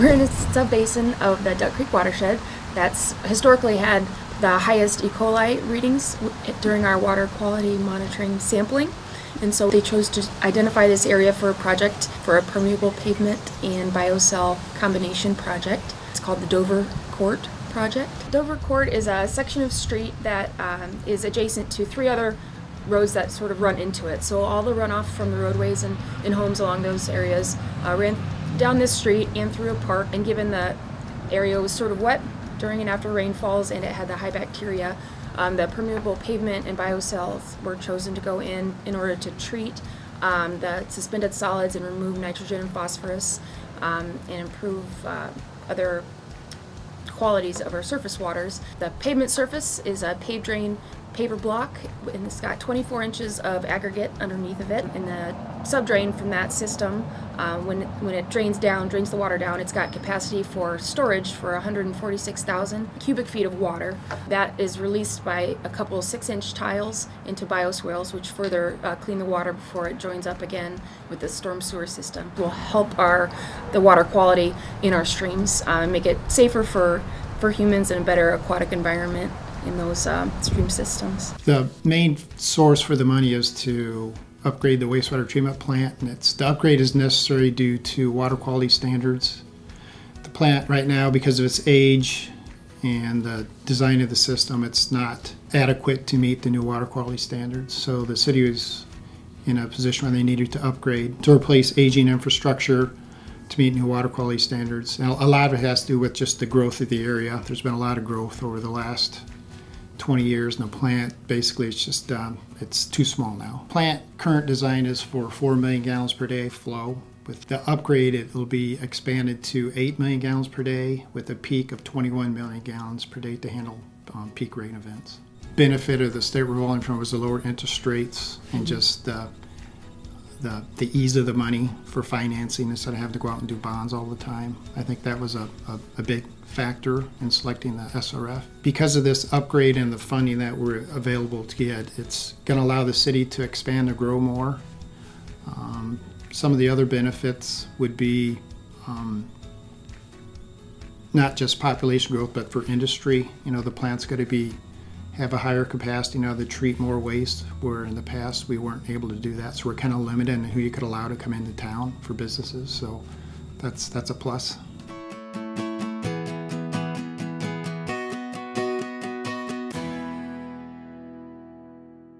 We're in a sub-basin of the Duck Creek watershed that's historically had the highest E. coli readings during our water quality monitoring sampling. And so they chose to identify this area for a project for a permeable pavement and biocell combination project. It's called the Dover Court project. Dover Court is a section of street that is adjacent to 3 other roads that sort of run into it. So all the runoff from the roadways and homes along those areas ran down this street and through a park. And given the area was sort of wet during and after rainfalls and it had the high bacteria, the permeable pavement and biocells were chosen to go in order to treat the suspended solids and remove nitrogen and phosphorus and improve other qualities of our surface waters. The pavement surface is a paved drain paver block, and it's got 24 inches of aggregate underneath of it. And the subdrain from that system, when it drains the water down, it's got capacity for storage for 146,000 cubic feet of water. That is released by a couple 6-inch tiles into bioswales, which further clean the water before it joins up again with the storm sewer system. It will help the water quality in our streams, make it safer for humans and a better aquatic environment in those stream systems. The main source for the money is to upgrade the wastewater treatment plant, and the upgrade is necessary due to water quality standards. The plant right now, because of its age and the design of the system, it's not adequate to meet the new water quality standards. So the city was in a position where they needed to upgrade to replace aging infrastructure to meet new water quality standards. And a lot of it has to do with just the growth of the area. There's been a lot of growth over the last 20 years, and the plant basically it's too small now. Plant current design is for 4 million gallons per day flow. With the upgrade, it will be expanded to 8 million gallons per day with a peak of 21 million gallons per day to handle peak rain events. Benefit of the state revolving fund was the lower interest rates and just the ease of the money for financing instead of having to go out and do bonds all the time. I think that was a big factor in selecting the SRF. Because of this upgrade and the funding that we're available to get, it's going to allow the city to expand and grow more. Some of the other benefits would be not just population growth, but for industry. The plant's going to have a higher capacity now to treat more waste, where in the past we weren't able to do that. So we're kind of limited in who you could allow to come into town for businesses. So that's a plus.